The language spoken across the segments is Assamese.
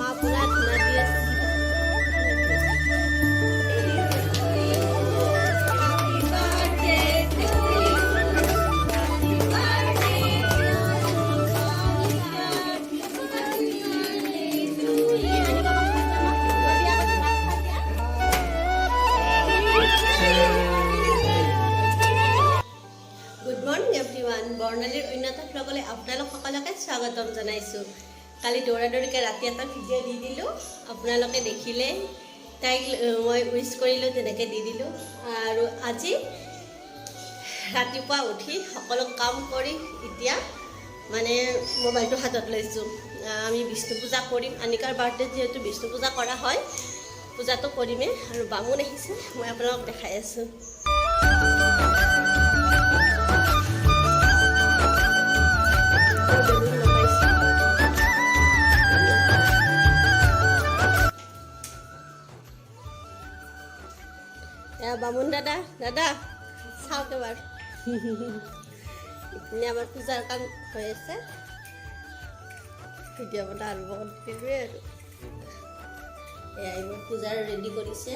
মা পুৰা ধুনা দি আছে। গুড মৰ্ণিং এভৰিৱান, বৰ্ণালীৰ অন্যতা ব্লগলৈ আপোনালোক সকলোকে স্বাগতম জনাইছোঁ। কালি দৌৰাদৌৰিকৈ ৰাতি এটা ভিডিঅ' দি দিলোঁ, আপোনালোকে দেখিলে। তাইক মই উইচ কৰিলোঁ, তেনেকৈ দি দিলোঁ। আৰু আজি ৰাতিপুৱা উঠি সকলো কাম কৰি এতিয়া মানে মোবাইলটো হাতত লৈছোঁ। আমি বিষ্ণু পূজা কৰিম। আনিকাৰ বাৰ্থডে যিহেতু বিষ্ণু পূজা কৰা হয়, পূজাটো কৰিমেই। আৰু বামুণ আহিছে, মই আপোনালোকক দেখাই আছোঁ। বামুণ দাদা দাদা চাওক এবাৰ। ইপিনে আমাৰ পূজাৰ কাম হৈ আছে, ভিডিঅ' বনাই আৰম্ভ কৰিলোৱে আৰু এয়া এইবোৰ পূজাৰ ৰেডি কৰিছে।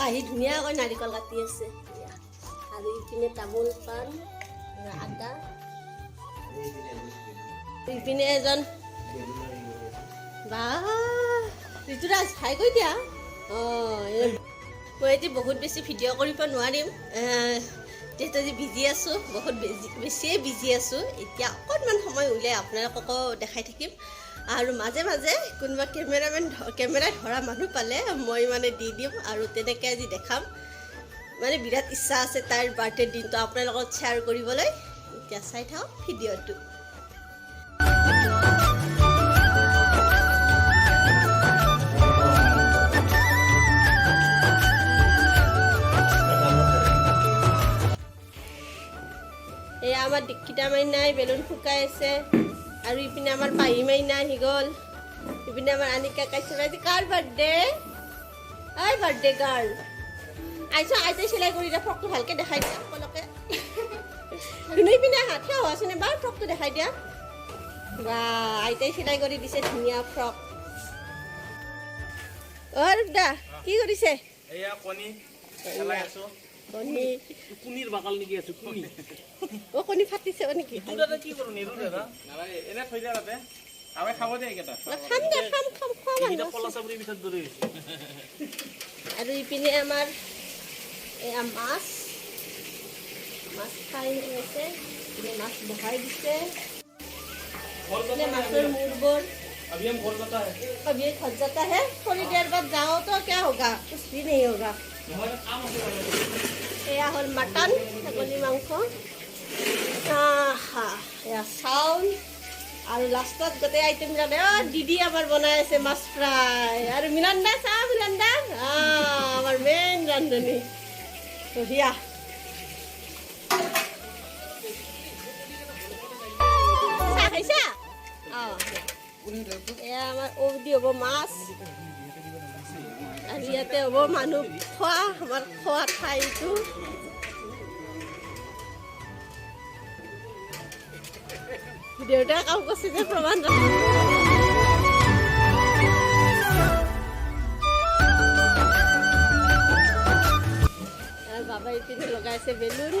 আহি ধুনীয়াকৈ নাৰিকল কাটি আছে। আৰু ইপিনে তামোল পাণ আদা, ইপিনে এজন বা ঋতুৰাজ হাই কৈ দিয়া। মই এতিয়া বহুত বেছি ভিডিঅ' কৰিব নোৱাৰিম, যিহেতু আজি বিজি আছোঁ, বহুত বেছিয়ে বিজি আছোঁ। এতিয়া অকণমান সময় উলিয়াই আপোনালোককো দেখাই থাকিম। আৰু মাজে মাজে কোনোবা কেমেৰা ধৰা মানুহ পালে মই মানে দি দিম, আৰু তেনেকৈ আজি দেখাম। মানে বিৰাট ইচ্ছা আছে তাইৰ বাৰ্থডে দিনটো আপোনাৰ লগত শ্বেয়াৰ কৰিবলৈ। এতিয়া চাই থাকক ভিডিঅ'টো। এয়া আমাৰ দীক্ষিতা মাইনাই বেলুন ফুকাই আছে। আৰু ইপিনে আমাৰ পাহি মাইনা আহি গ'ল। ইপিনে আমাৰ আনিকা কাইছে। আজি কাৰ বাৰ্থডে? আই বাৰ্থডে গাৰ্ল আইছ। আইতাই চিলাই কৰি দিয়া, ফ্ৰকটো ভালকৈ দেখাই দিয়া সকলোকে। ধুনীয়া পিনে হাতহে হোৱাচোন এবাৰ, ফ্ৰকটো দেখাই দিয়া। বা আইতাই চিলাই কৰি দিছে ধুনীয়া ফ্ৰক। অ' ৰুদা কি কৰিছে? এয়া কণী পেলাই আছো। কণী কুনিৰ বাকাল নেকি আছে কুনি? অ' কণী ফাটিছে নেকি? দাদা কি কৰো নিৰু দাদা নালাগে, এনে থৈ দিয়া তাতে। আবে খাব দে এইকেইটা। খাম দে, খাম খোৱা এইকেইটা কলা চাবৰিৰ ভিতৰত ধৰি হৈছে। আৰু ইপিনে আমাৰ এয়া মাছ ফ্ৰাই হৈ আছে। মাছ বহাই দিছে। মাছৰ মূৰবোৰ अभी हम घर जाता है। अभी घर जाता है, थोड़ी देर बाद जाओ तो क्या होगा, कुछ भी नहीं होगा। এয়া হ'ল মাটন, ছাগলী মাংস, এয়া চাউল, আৰু লাষ্টত গোটেই আইটেমবিলাক দিদি আমাৰ বনাই আছে মাছ ফ্ৰাই। আৰু মিলন দা চাহ, মিলন দা আমাৰ মেইন ৰান্ধনী বঢ়িয়া। চাহ খাইছা? এয়া আমাৰ দি হ'ব মাছ। আৰু ইয়াতে হ'ব মানুহ খোৱা, আমাৰ খোৱা ঠাইটো। দেউতাই কাম কৰিছে যে প্ৰমাণ। আৰু বাবাই পিনে লগাইছে বেলুন।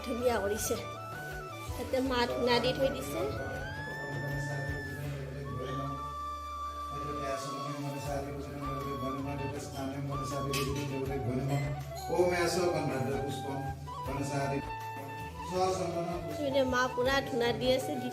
ধুনীয়া কৰিছে, তাতে মা ধুনা দি থৈ দিছে। মা পুৰা ধুনা দি আছে, দি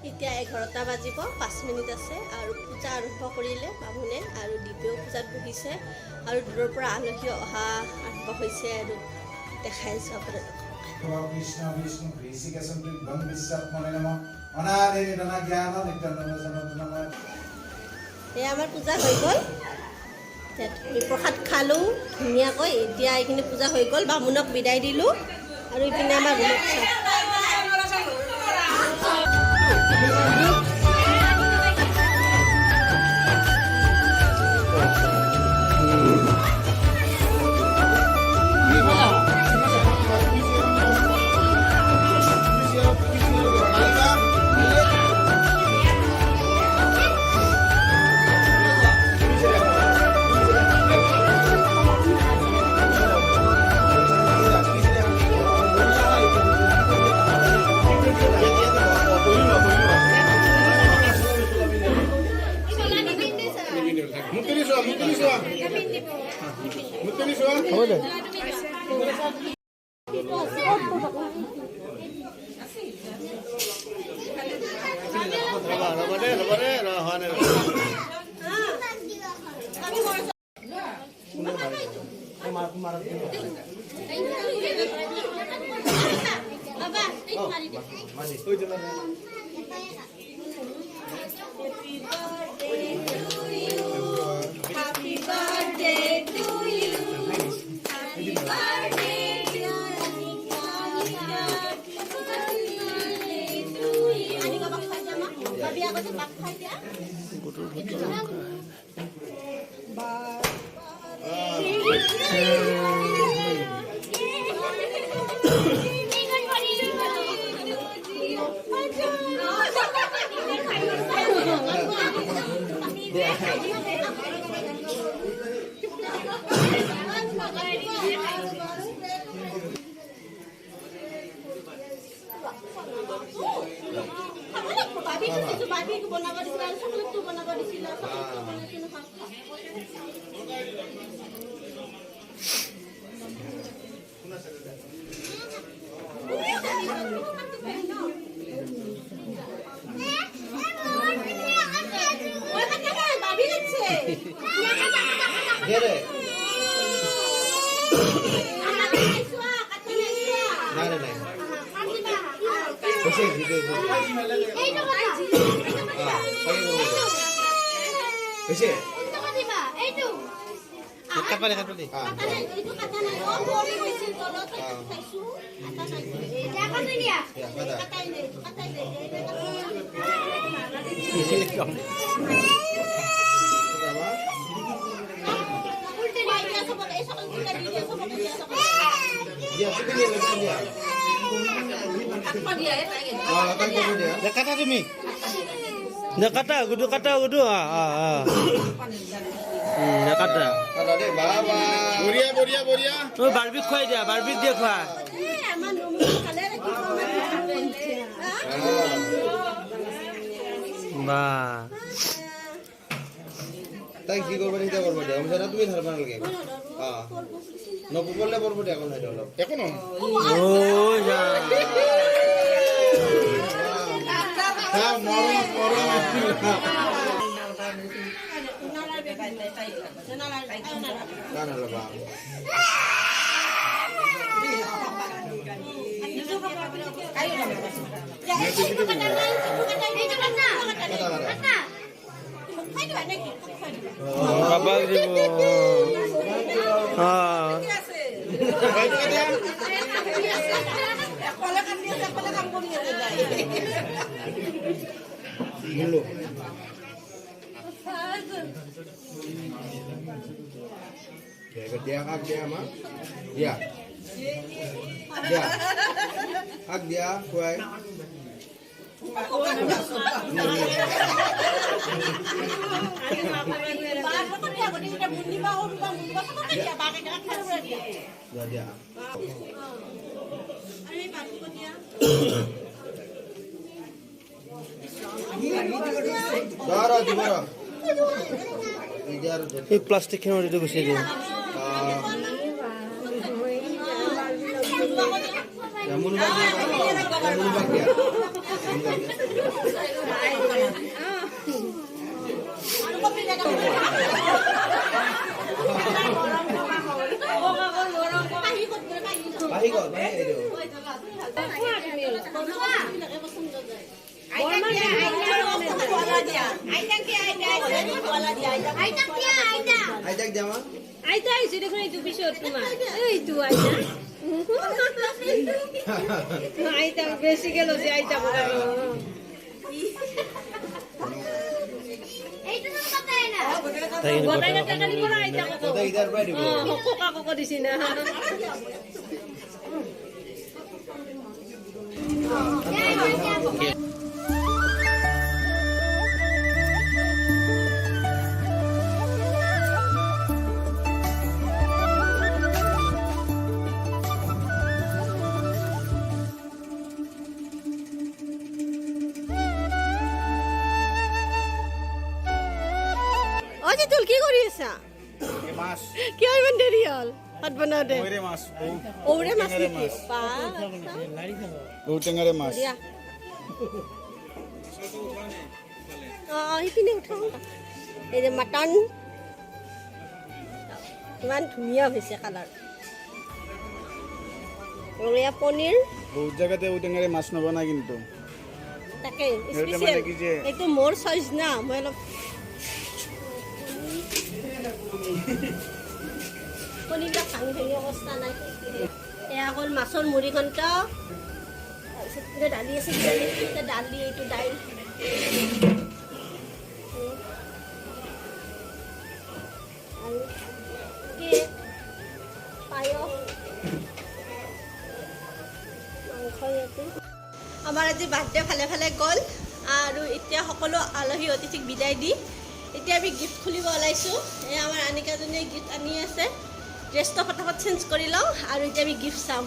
এতিয়া 11টা বাজিব 5 মিনিট আছে আৰু পূজা আৰম্ভ কৰিলে বামুণে আৰু দীপেও পূজাত বহিছে আৰু দূৰৰ পৰা আলহী অহা আৰম্ভ হৈছে আৰু দেখাইছোঁ আপোনালোকক। কৃষ্ণ বিষ্ণু হৃষিকেশম বং বিশ্বাত্মনে নমঃ অনাদি নিধন জ্ঞান নিত্যানন্দ সনাতন। এই আমাৰ পূজা হৈ গ'ল, আমি প্ৰসাদ খালোঁ ধুনীয়াকৈ। এতিয়া এইখিনি পূজা হৈ গ'ল, বামুণক বিদায় দিলোঁ আৰু ইপিনে আমাৰ ৰুমত kata তুমি kata gudu kata বঢ়িয়া বাৰবিক খুৱাই দিয়া, বাৰবিক দিয়ে খোৱা। বা তাই কি করবা চিন্তা করবা দে আমরা তুমি ধরবা লাগে হ্যাঁ নকু বললে পড়বো এখন হয়তো হলো এখন ও যা হ্যাঁ মরম না না বাবা বাবা দিব হ্যাঁ dia hak dia mah dia hak dia kuai dia Dara di mana? এতিয়া আৰু এই প্লাষ্টিকখন মাৰিটো গুচি দিয়ে মুনুবাক দিয়া মুনুবাক দিয়া পাহি গ'ল আইতাক দিয়া মা আইতা আহিছে দেখোন এইটো পিছত তোমাৰ এইটো আইতা আইতা বেছিকে লৈছে আইতা গোটেই ইটাৰ পৰাই দিব ককা দিছি না অজি তুল কি কৰি আছা মাছ কিয় ইমান দেৰি হ'ল ভাত বনাওঁতে ঔৰে মাছ ঔৰে মাছ নেকি ঔটেঙাৰে মাছ দিয়া সিপিনে উঠাওঁ এই যে মাটন ইমান ধুনীয়া হৈছে কালাৰ আৰু এয়া পনীৰ বহুত জেগাতে ঔটেঙাৰে মাছ নবনাই কিন্তু তাকে সেইটো স্পেচিয়েল মানে কি যে এইটো মোৰ চইচ না মই অলপ কণীবিলাক ভাঙি ভাঙি অৱস্থা নাই এয়া হ'ল মাছৰ মুড়িঘণ্ট তাৰপিছত দালি আছে দালি এইটো দাইল আৰু কেক পায়স মাংস ইয়াতে আমাৰ আজি বাৰ্থডে ভালে ভালে গ'ল আৰু এতিয়া সকলো আলহী অতিথিক বিদায় দি এতিয়া আমি গিফ্ট খুলিব ওলাইছোঁ এই আমাৰ আনিকাজনীয়ে গিফ্ট আনি আছে ড্ৰেছটো ফটাফট চেঞ্জ কৰি লওঁ আৰু এতিয়া আমি গিফ্ট চাম